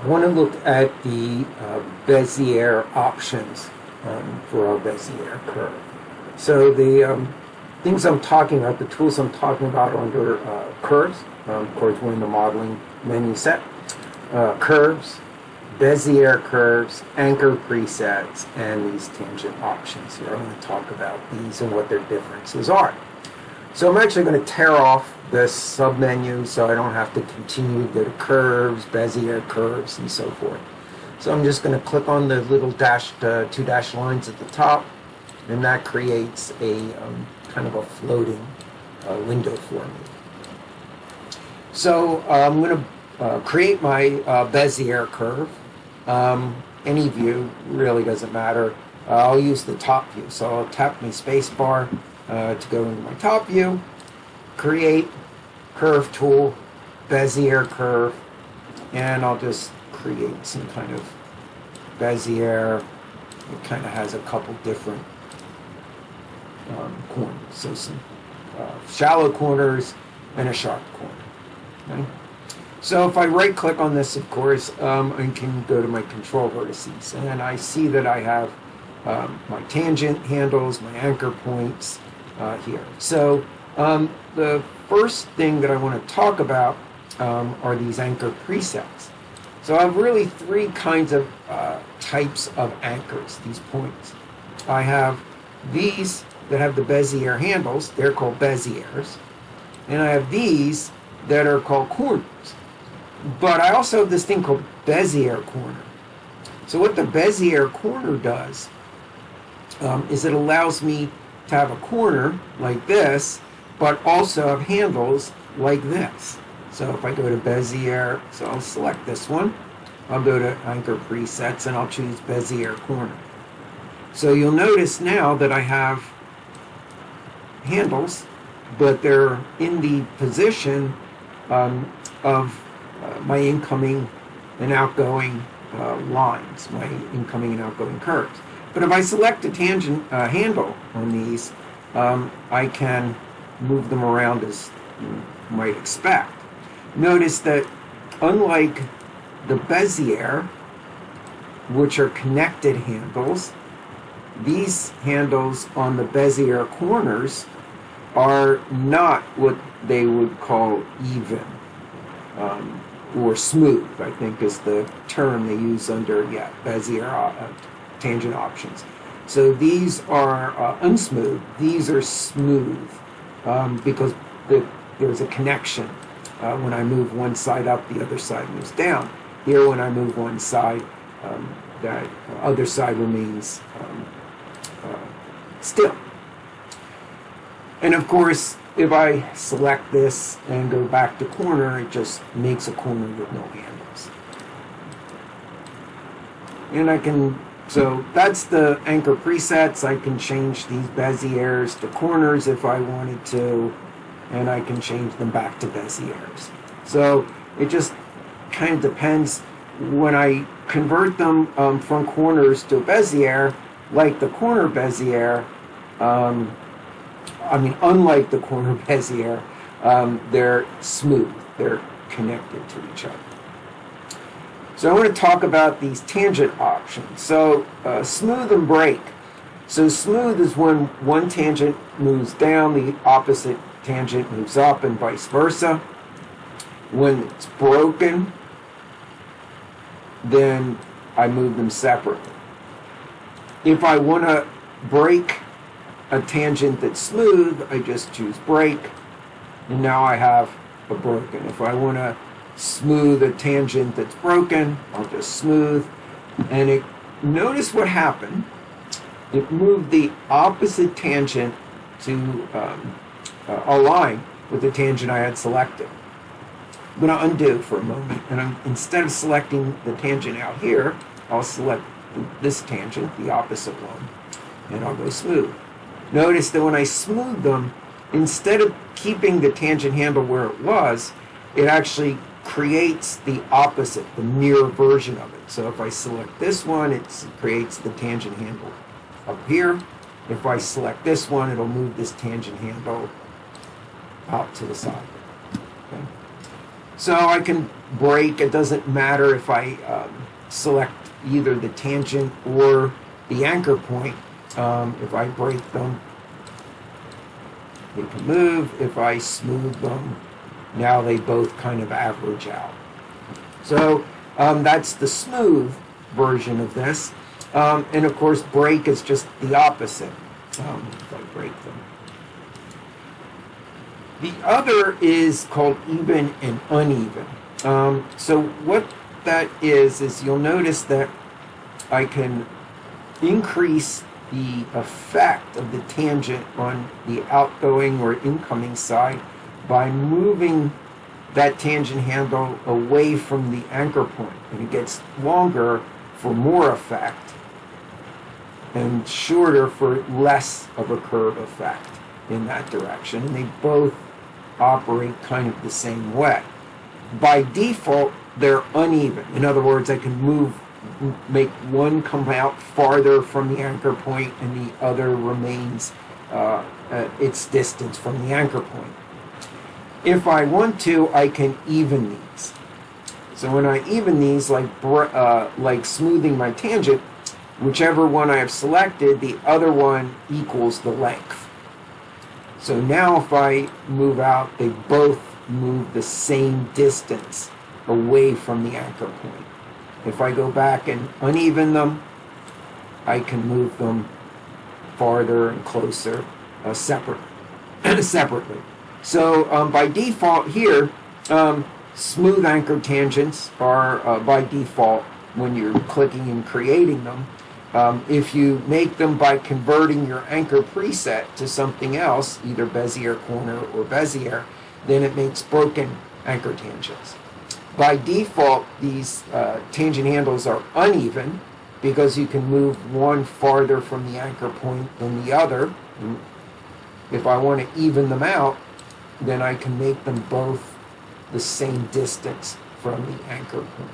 I want to look at the Bezier options for our Bezier curve. So the things I'm talking about, the tools I'm talking about are under curves. Of course, we're in the modeling menu set. Curves, Bezier curves, anchor presets, and these tangent options here. I'm going to talk about these and what their differences are. So I'm actually going to tear off this submenu so I don't have to continue to go to curves, Bezier curves, and so forth. So I'm just going to click on the little two dashed lines at the top, and that creates a kind of a floating window for me. So I'm going to create my Bezier curve. Any view really doesn't matter. I'll use the top view. So I'll tap my space bar to go into my top view, create curve tool, Bezier curve, and I'll just create some kind of Bezier. It kind of has a couple different corners. So some shallow corners and a sharp corner. Okay? So if I right click on this, of course, I can go to my control vertices, and I see that I have my tangent handles, my anchor points here. So the first thing that I want to talk about are these anchor presets. So I have really three kinds of types of anchors, these points. I have these that have the Bezier handles, they're called Beziers, and I have these that are called corners. But I also have this thing called Bezier corner. So what the Bezier corner does is it allows me to have a corner like this, but also have handles like this. So if I go to Bezier, so I'll select this one, I'll go to anchor presets and I'll choose Bezier corner. So you'll notice now that I have handles, but they're in the position of my incoming and outgoing lines, my incoming and outgoing curves. But if I select a tangent handle on these, I can move them around as you might expect. Notice that unlike the Bezier, which are connected handles, these handles on the Bezier corners are not what they would call even or smooth, I think is the term they use under Bezier tangent options. So these are unsmooth. These are smooth because there's a connection. When I move one side up, the other side moves down. Here, when I move one side, that other side remains still. And of course, if I select this and go back to corner, it just makes a corner with no handles. And I can, so that's the anchor presets. I can change these Beziers to corners if I wanted to, and I can change them back to Beziers. So it just kind of depends. When I convert them from corners to Bezier, like the corner Bezier, unlike the corner Bezier, they're smooth. They're connected to each other. So I want to talk about these tangent options. So smooth and break. So smooth is when one tangent moves down, the opposite tangent moves up, and vice versa. When it's broken, then I move them separately. If I want to break a tangent that's smooth, I just choose break, and now I have a broken. If I want to smooth a tangent that's broken, I'll just smooth, and notice what happened. It moved the opposite tangent to align with the tangent I had selected. I'm going to undo for a moment, and instead of selecting the tangent out here, I'll select this tangent, the opposite one, and I'll go smooth. Notice that when I smooth them, instead of keeping the tangent handle where it was, it actually creates the opposite, the mirror version of it. So if I select this one, it creates the tangent handle up here. If I select this one, it'll move this tangent handle out to the side. Okay? So I can break. It doesn't matter if I select either the tangent or the anchor point. If I break them, they can move. If I smooth them, now they both kind of average out. So that's the smooth version of this. And of course, break is just the opposite. If I break them. The other is called even and uneven. So what that is you'll notice that I can increase the effect of the tangent on the outgoing or incoming side by moving that tangent handle away from the anchor point. And it gets longer for more effect and shorter for less of a curve effect in that direction. And they both operate kind of the same way. By default, they're uneven. In other words, I can make one come out farther from the anchor point and the other remains its distance from the anchor point. If I want to, I can even these. So when I even these, like smoothing my tangent, whichever one I have selected, the other one equals the length. So now if I move out, they both move the same distance away from the anchor point. If I go back and uneven them, I can move them farther and closer separately. So by default here, smooth anchor tangents are by default when you're clicking and creating them. If you make them by converting your anchor preset to something else, either Bezier corner or Bezier, then it makes broken anchor tangents. By default, these tangent handles are uneven because you can move one farther from the anchor point than the other. If I want to even them out, then I can make them both the same distance from the anchor point.